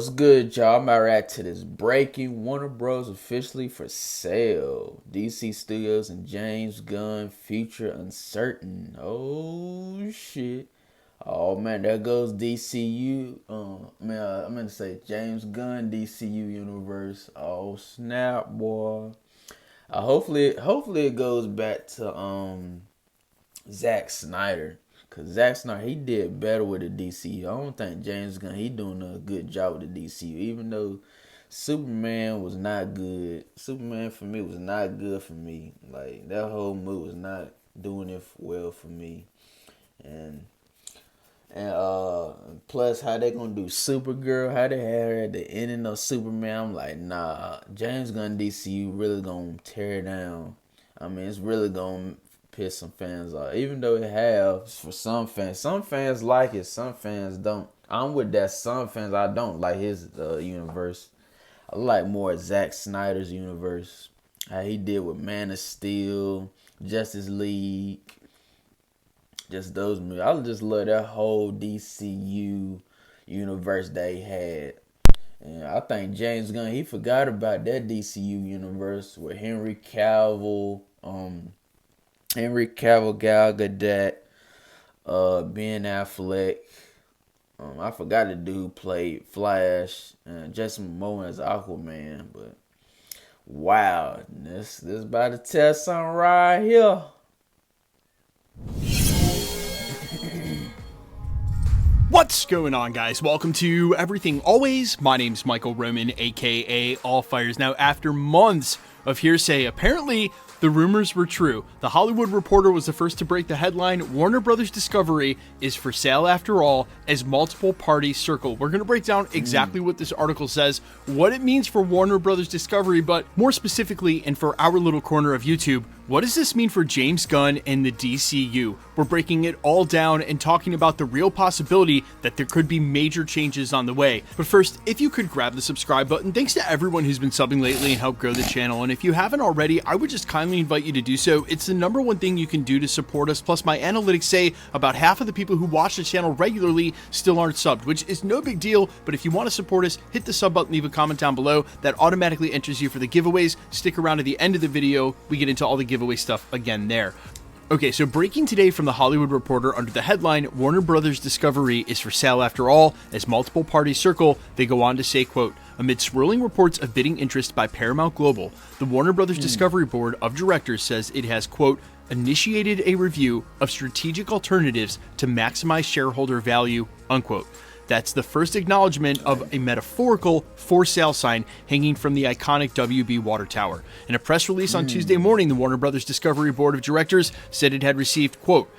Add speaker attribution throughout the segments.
Speaker 1: What's good, y'all? I'm about to react to this breaking Warner Bros. Officially for sale. DC Studios and James Gunn future uncertain. Oh shit. Oh man, there goes DCU. I meant to say James Gunn DCU universe. Oh snap, boy. Hopefully it goes back to Zack Snyder. Cause Zack Snyder, he did better with the DCU. I don't think James Gunn, he doing a good job with the DCU. Even though Superman was not good. Superman for me was not good for me. Like that whole movie was not doing it well for me. And plus how they gonna do Supergirl, how they had her at the ending of Superman. I'm like, nah, James Gunn DCU really gonna tear it down. I mean, it's really gonna piss some fans off. Even though it has for some fans. Some fans like it, some fans don't. I'm with that. Some fans I don't like his universe. I like more Zack Snyder's universe. How he did with Man of Steel, Justice League, just those movies. I just love that whole DCU universe they had. And I think James Gunn, he forgot about that DCU universe with Henry Cavill, Gal Gadot, Ben Affleck. I forgot the dude who played Flash and Jason Momoa as Aquaman, but wow, this about to test something right here.
Speaker 2: What's going on, guys? Welcome to Everything Always. My name's Michael Roman, aka All Fires. Now, after months of hearsay, apparently the rumors were true. The Hollywood Reporter was the first to break the headline, Warner Brothers Discovery is for sale after all, as multiple parties circle. We're going to break down exactly what this article says, what it means for Warner Brothers Discovery, but more specifically, and for our little corner of YouTube, what does this mean for James Gunn and the DCU? We're breaking it all down and talking about the real possibility that there could be major changes on the way. But first, if you could grab the subscribe button, thanks to everyone who's been subbing lately and helped grow the channel. And if you haven't already, I would just kindly invite you to do so. It's the number one thing you can do to support us. Plus, my analytics say about half of the people who watch the channel regularly still aren't subbed, which is no big deal. But if you want to support us, hit the sub button, leave a comment down below. That automatically enters you for the giveaways. Stick around to the end of the video. We get into all the giveaway stuff again there. Okay, so breaking today from the Hollywood Reporter under the headline, Warner Brothers Discovery is for sale after all, as multiple parties circle, they go on to say, quote, amid swirling reports of bidding interest by Paramount Global, the Warner Brothers Discovery Board of Directors says it has, quote, initiated a review of strategic alternatives to maximize shareholder value, unquote. That's the first acknowledgement of a metaphorical for sale sign hanging from the iconic WB water tower. In a press release on Tuesday morning, the Warner Brothers Discovery Board of Directors said it had received, quote,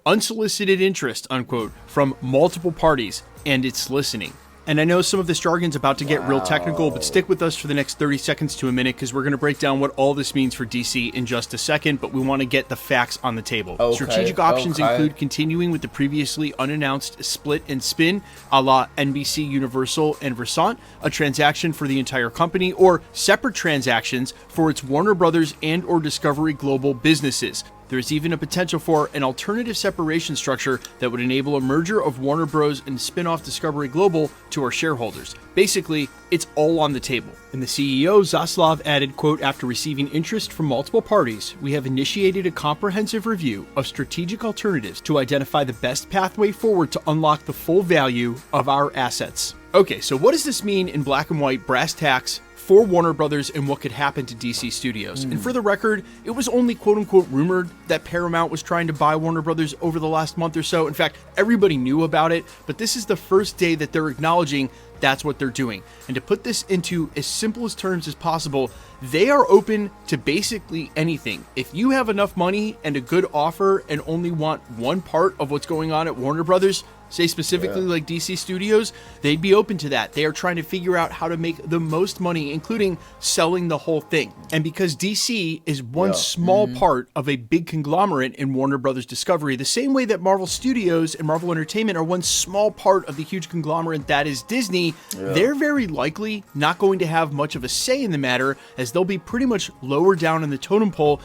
Speaker 2: unsolicited interest, unquote, from multiple parties, and it's listening. And I know some of this jargon's about to get real technical, but stick with us for the next 30 seconds to a minute because we're going to break down what all this means for DC in just a second, but we want to get the facts on the table. Strategic options include continuing with the previously unannounced split and spin a la NBC Universal and Versant, a transaction for the entire company, or separate transactions for its Warner Brothers and or Discovery Global businesses. There's even a potential for an alternative separation structure that would enable a merger of Warner Bros. And spin-off Discovery Global to our shareholders. Basically, it's all on the table. And the CEO, Zaslav, added, quote, after receiving interest from multiple parties, we have initiated a comprehensive review of strategic alternatives to identify the best pathway forward to unlock the full value of our assets. Okay, so what does this mean in black and white brass tacks for Warner Brothers and what could happen to DC Studios? And for the record, it was only quote-unquote rumored that Paramount was trying to buy Warner Brothers over the last month or so. In fact, everybody knew about it, but this is the first day that they're acknowledging that's what they're doing. And to put this into as simple as terms as possible, they are open to basically anything. If you have enough money and a good offer and only want one part of what's going on at Warner Brothers, say specifically like DC Studios, they'd be open to that. They are trying to figure out how to make the most money, including selling the whole thing. And because DC is one small part of a big conglomerate in Warner Brothers Discovery, the same way that Marvel Studios and Marvel Entertainment are one small part of the huge conglomerate that is Disney, they're very likely not going to have much of a say in the matter, as they'll be pretty much lower down in the totem pole.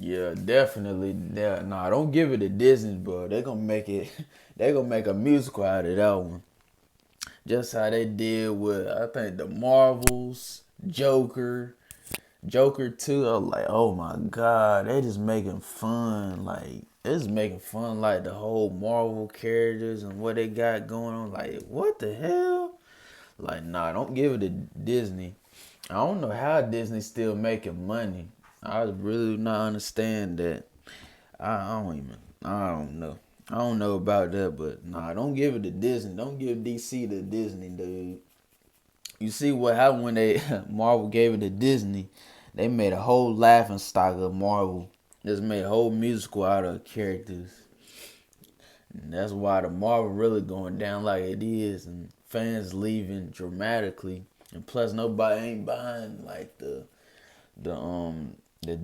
Speaker 1: Yeah, definitely. Nah, don't give it to Disney, bro. They're gonna make it. They're gonna make a musical out of that one. Just how they did with, I think, the Marvels, Joker 2. I was like, oh my God, they just making fun. Like, it's making fun, like, the whole Marvel characters and what they got going on. Like, what the hell? Like, nah, don't give it to Disney. I don't know how Disney's still making money. I really do not understand that. I don't know. I don't know about that, but nah, don't give it to Disney. Don't give DC to Disney, dude. You see what happened when they Marvel gave it to Disney? They made a whole laughing stock of Marvel. Just made a whole musical out of characters. And that's why the Marvel really going down like it is, and fans leaving dramatically. And plus, nobody ain't buying like the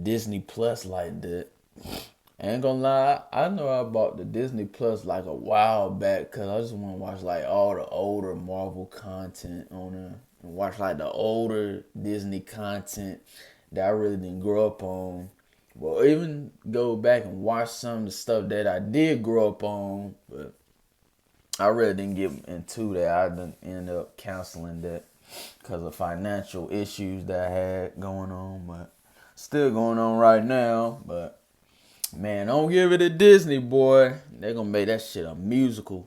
Speaker 1: Disney Plus like that. I ain't gonna lie, I know I bought the Disney Plus like a while back because I just want to watch like all the older Marvel content on there and watch like the older Disney content that I really didn't grow up on. Well, even go back and watch some of the stuff that I did grow up on, but I really didn't get into that. I didn't end up canceling that because of financial issues that I had going on, but still going on right now. But man, don't give it to Disney, boy. They're gonna make that shit a musical.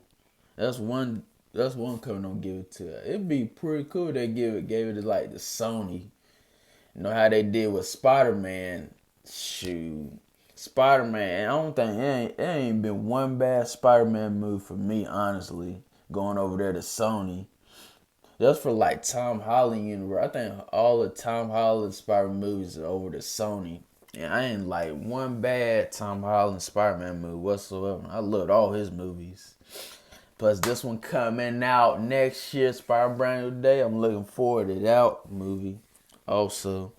Speaker 1: That's one company don't give it to. It'd be pretty cool if they gave it to like the Sony. You know how they did with Spider-Man. Shoot. Spider-Man, I don't think it ain't been one bad Spider-Man movie for me, honestly. Going over there to Sony. Just for like Tom Holland universe. I think all the Tom Holland Spider-Man movies are over to Sony. And I ain't like one bad Tom Holland Spider-Man movie whatsoever. I loved all his movies. Plus this one coming out next year, Spider-Man New Day. I'm looking forward to that movie also.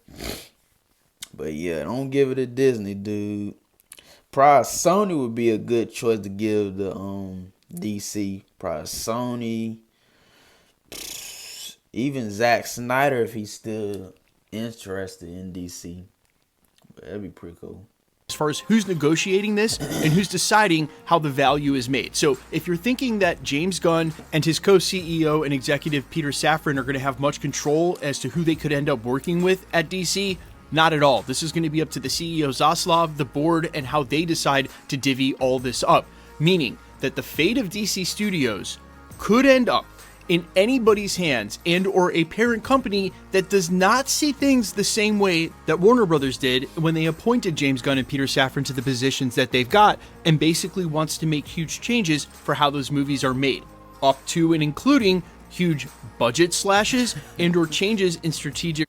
Speaker 1: But yeah, don't give it to Disney, dude. Probably Sony would be a good choice to give the DC. Probably Sony. Even Zack Snyder if he's still interested in DC. But that'd be pretty cool.
Speaker 2: As far as who's negotiating this and who's deciding how the value is made. So if you're thinking that James Gunn and his co-CEO and executive Peter Safran are going to have much control as to who they could end up working with at DC, not at all. This is going to be up to the CEO Zaslav, the board, and how they decide to divvy all this up. Meaning that the fate of DC Studios could end up in anybody's hands and or a parent company that does not see things the same way that Warner Brothers did when they appointed James Gunn and Peter Safran to the positions that they've got, and basically wants to make huge changes for how those movies are made, up to and including huge budget slashes and or changes in strategic.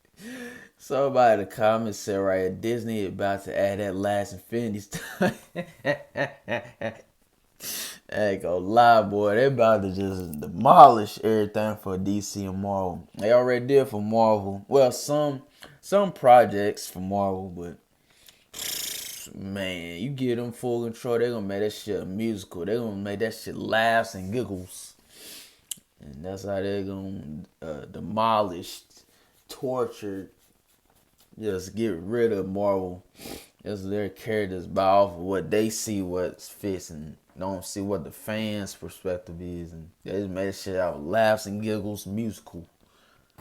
Speaker 1: Somebody in the comments said right here, Disney about to add that last Infinity Stone. I ain't gonna lie, boy. They about to just demolish everything for DC and Marvel. They already did for Marvel. Well, some projects for Marvel, but man, you give them full control, they're gonna make that shit a musical. They're gonna make that shit laughs and giggles. And that's how they're gonna demolish, torture, just get rid of Marvel. Just their characters buy off of what they see, what fits, and don't see what the fans' perspective is, and they just made shit out laughs and giggles musical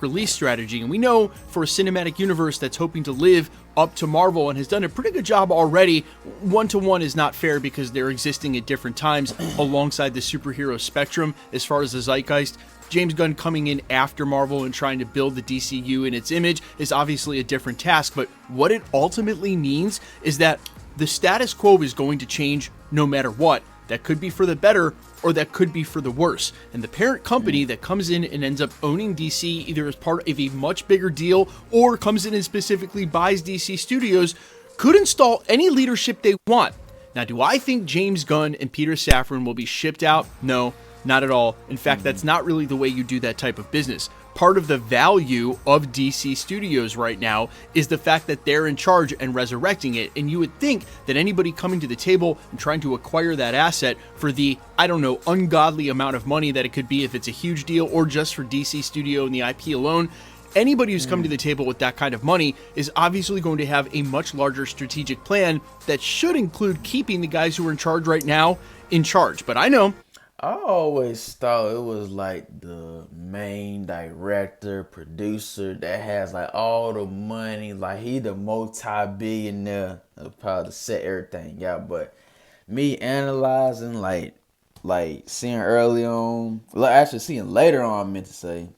Speaker 2: release strategy. And we know for a cinematic universe that's hoping to live up to Marvel and has done a pretty good job already, one-to-one is not fair because they're existing at different times alongside the superhero spectrum as far as the zeitgeist. James Gunn coming in after Marvel and trying to build the DCU in its image is obviously a different task, but what it ultimately means is that the status quo is going to change no matter what. That could be for the better or that could be for the worse. And the parent company that comes in and ends up owning DC either as part of a much bigger deal or comes in and specifically buys DC Studios could install any leadership they want. Now, do I think James Gunn and Peter Safran will be shipped out? No, not at all. In fact, that's not really the way you do that type of business. Part of the value of DC Studios right now is the fact that they're in charge and resurrecting it. And you would think that anybody coming to the table and trying to acquire that asset for the, I don't know, ungodly amount of money that it could be if it's a huge deal or just for DC Studio and the IP alone, anybody who's come to the table with that kind of money is obviously going to have a much larger strategic plan that should include keeping the guys who are in charge right now in charge. But I know
Speaker 1: I always thought it was like the main director, producer that has like all the money. Like he the multi-billionaire probably to set everything out. But me analyzing like seeing early on, like actually seeing later on, I meant to say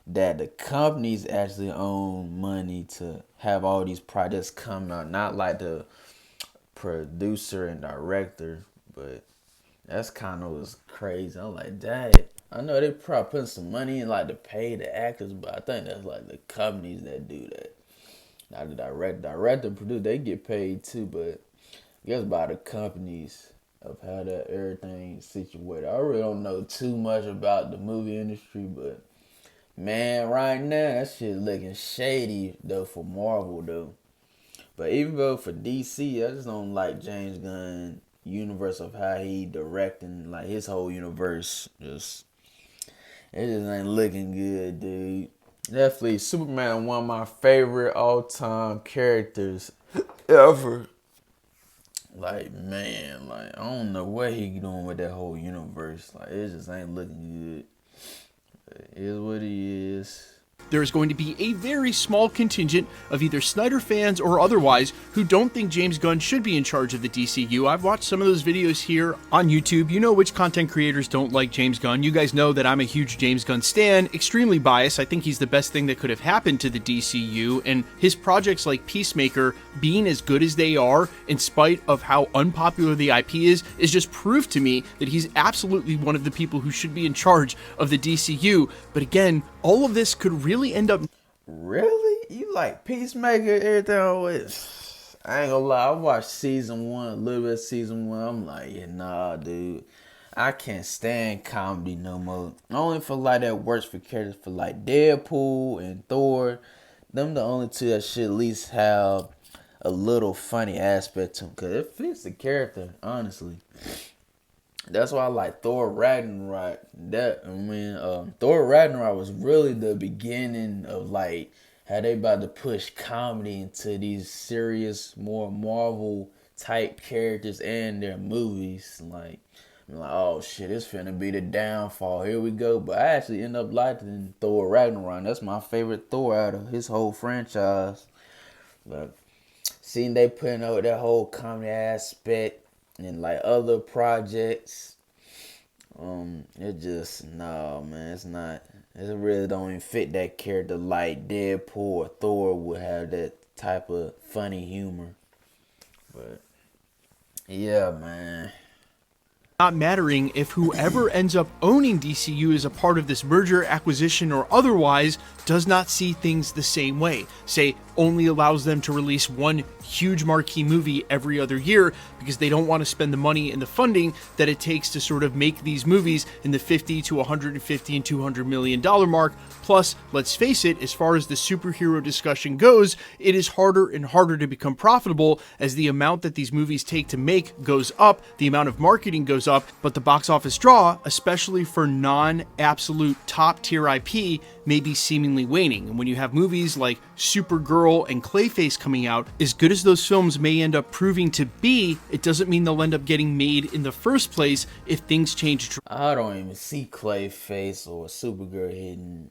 Speaker 1: that the companies actually own money to have all these projects coming out, not like the producer and director, but that's kind of was crazy. I'm like, dang. I know they probably putting some money in like to pay the actors, but I think that's like the companies that do that. Not the director, producer, they get paid too, but I guess by the companies of how that everything situated. I really don't know too much about the movie industry, but man, right now that shit looking shady though for Marvel though. But even though for DC, I just don't like James Gunn universe of how he directing like his whole universe. Just it just ain't looking good, dude. Definitely Superman, one of my favorite all time characters ever. Like man, like I don't know what he doing with that whole universe. Like it just ain't looking good. But it is what it is.
Speaker 2: There is going to be a very small contingent of either Snyder fans or otherwise who don't think James Gunn should be in charge of the DCU. I've watched some of those videos here on YouTube. You know which content creators don't like James Gunn. You guys know that I'm a huge James Gunn stan, extremely biased. I think he's the best thing that could have happened to the DCU, and his projects like Peacemaker being as good as they are, in spite of how unpopular the IP is just proof to me that he's absolutely one of the people who should be in charge of the DCU. But again, all of this could really end up...
Speaker 1: Really? You like Peacemaker, everything with? I ain't gonna lie, I watched season 1, a little bit of season 1. I'm like, yeah, nah, dude. I can't stand comedy no more. I only feel like that works for characters for like Deadpool and Thor. Them the only two that should at least have a little funny aspect to them. Because it fits the character, honestly. That's why I like Thor Ragnarok. Thor Ragnarok was really the beginning of like how they about to push comedy into these serious, more Marvel type characters and their movies. Like, I'm like, oh shit, it's finna be the downfall. Here we go. But I actually end up liking Thor Ragnarok. That's my favorite Thor out of his whole franchise. But seeing they putting out that whole comedy aspect and like other projects, it just no man, it's not. It really don't even fit that character like Deadpool or Thor would have that type of funny humor. But yeah, man.
Speaker 2: Not mattering if whoever ends up owning DCU as a part of this merger, acquisition, or otherwise does not see things the same way. Say, only allows them to release one huge marquee movie every other year because they don't want to spend the money and the funding that it takes to sort of make these movies in the 50 to 150 and $200 million mark. Plus, let's face it, as far as the superhero discussion goes, it is harder and harder to become profitable as the amount that these movies take to make goes up, the amount of marketing goes up, but the box office draw, especially for non-absolute top-tier IP, may be seemingly waning. And when you have movies like Supergirl and Clayface coming out, as good as those films may end up proving to be, it doesn't mean they'll end up getting made in the first place if things change.
Speaker 1: I don't even see Clayface or Supergirl hitting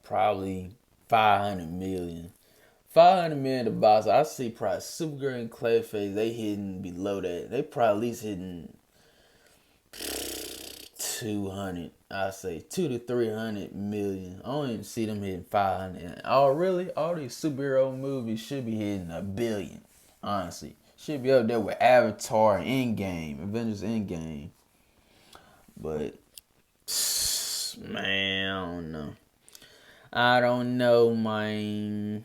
Speaker 1: probably 500 million. 500 million the box. I see probably Supergirl and Clayface, they hitting below that. They probably at least hitting 200. I say 200 to 300 million. I don't even see them hitting 500. And really, all these superhero movies should be hitting $1 billion. Honestly, should be up there with Avatar, Endgame, Avengers Endgame. But man, I don't know, man.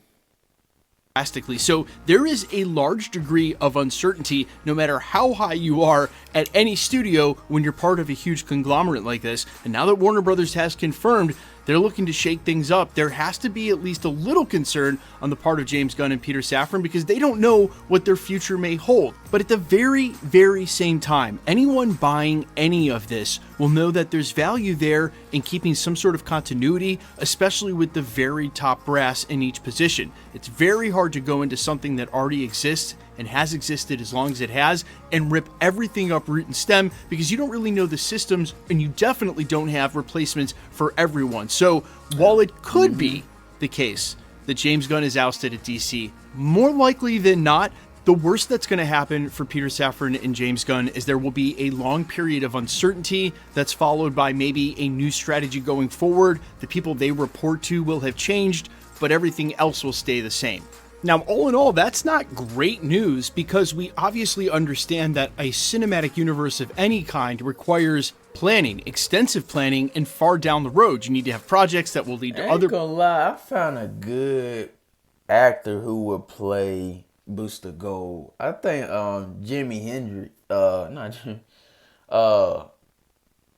Speaker 2: Drastically. So there is a large degree of uncertainty no matter how high you are at any studio when you're part of a huge conglomerate like this. And now that Warner Brothers has confirmed they're looking to shake things up, there has to be at least a little concern on the part of James Gunn and Peter Safran because they don't know what their future may hold. But at the very, very same time, anyone buying any of this will know that there's value there in keeping some sort of continuity, especially with the very top brass in each position. It's very hard to go into something that already exists and has existed as long as it has and rip everything up root and stem, because you don't really know the systems and you definitely don't have replacements for everyone. So while it could be the case that James Gunn is ousted at DC, more likely than not, the worst that's going to happen for Peter Safran and James Gunn is there will be a long period of uncertainty that's followed by maybe a new strategy going forward. The people they report to will have changed, but everything else will stay the same. Now, all in all, that's not great news, because we obviously understand that a cinematic universe of any kind requires planning, extensive planning, and far down the road. You need to have projects that will lead to other...
Speaker 1: I ain't gonna lie, I found a good actor who would play Booster Gold. I think Jimi Hendrix, not Jimmy,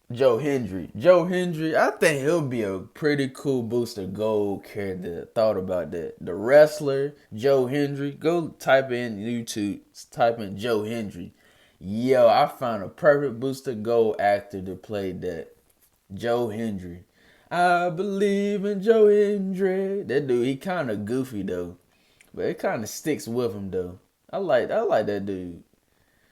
Speaker 1: Joe Hendry. Joe Hendry, I think he'll be a pretty cool Booster Gold character. Thought about that. The wrestler, Joe Hendry. Go type in YouTube, type in Joe Hendry. Yo, I found a perfect Booster Gold actor to play that. Joe Hendry. I believe in Joe Hendry. That dude, he kind of goofy though. But it kind of sticks with him though. I like that dude.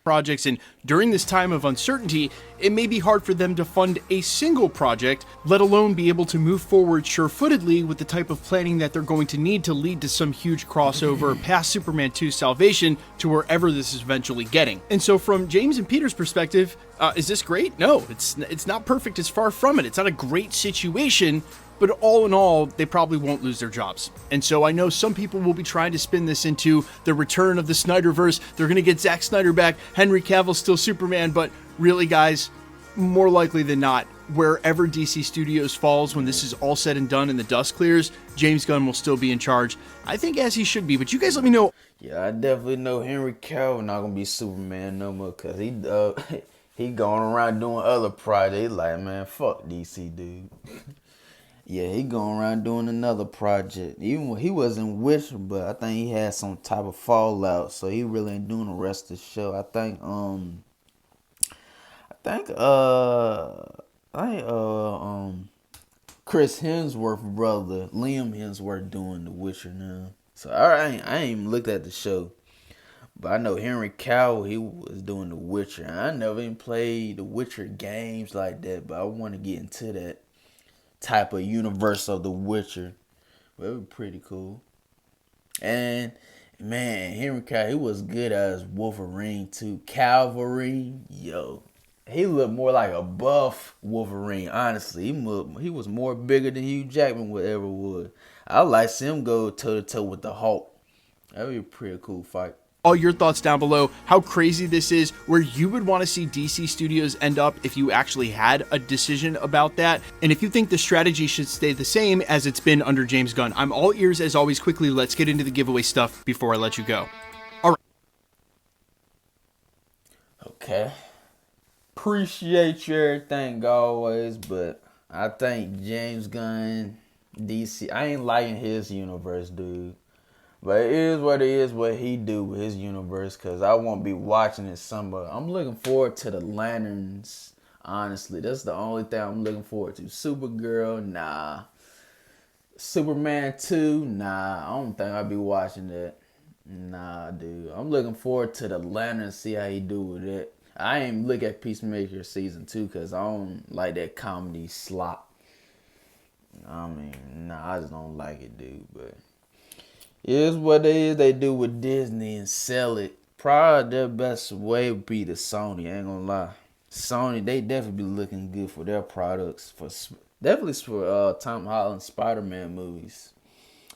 Speaker 2: projects, and during this time of uncertainty, it may be hard for them to fund a single project, let alone be able to move forward sure-footedly with the type of planning that they're going to need to lead to some huge crossover past Superman 2 Salvation to wherever this is eventually getting. And so from James and Peter's perspective, is this great? No, it's not perfect. It's far from it. It's not a great situation. But all in all, they probably won't lose their jobs. And so I know some people will be trying to spin this into the return of the Snyderverse. They're going to get Zack Snyder back. Henry Cavill's still Superman. But really, guys, more likely than not, wherever DC Studios falls when this is all said and done and the dust clears, James Gunn will still be in charge. I think as he should be. But you guys let me know.
Speaker 1: Yeah, I definitely know Henry Cavill not going to be Superman no more, because he going around doing other projects. Like, man, fuck DC, dude. Yeah, he going around doing another project. Even when he was in Witcher, but I think he had some type of fallout, so he really ain't doing the rest of the show. I think Chris Hemsworth brother, Liam Hemsworth, doing the Witcher now. So I ain't even looked at the show. But I know Henry Cavill, he was doing the Witcher. I never even played the Witcher games like that, but I want to get into that type of universe of The Witcher. But it was pretty cool. And man, Henry Cavill, he was good as Wolverine too. Calvary, yo, he looked more like a buff Wolverine. Honestly, he was more bigger than Hugh Jackman would ever would. I like to see him go toe to toe with the Hulk. That would be a pretty cool fight.
Speaker 2: All your thoughts down below, how crazy this is, where you would want to see DC Studios end up if you actually had a decision about that, and if you think the strategy should stay the same as it's been under James Gunn. I'm all ears as always. Quickly, let's get into the giveaway stuff before I let you go. All right.
Speaker 1: Okay. Appreciate you everything always, but I think James Gunn, DC, I ain't liking his universe, dude. But it is what he do with his universe, because I won't be watching it somewhere. I'm looking forward to the Lanterns, honestly. That's the only thing I'm looking forward to. Supergirl, nah. Superman 2, nah. I don't think I'll be watching that. Nah, dude. I'm looking forward to the Lanterns, see how he do with it. I ain't look at Peacemaker season 2, because I don't like that comedy slop. I mean, nah, I just don't like it, dude, but it's what it is. They do with Disney and sell it. Probably their best way would be the Sony. I ain't gonna lie. Sony, they definitely be looking good for their products. Definitely for Tom Holland Spider-Man movies.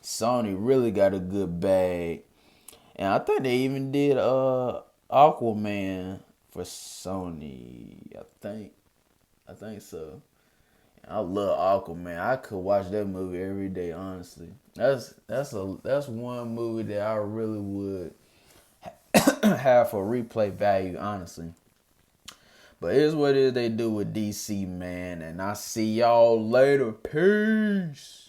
Speaker 1: Sony really got a good bag. And I think they even did Aquaman for Sony. I think so. I love Aquaman. I could watch that movie every day, honestly. That's one movie that I really would have for replay value, honestly. But here's what it is they do with DC, man. And I see y'all later. Peace.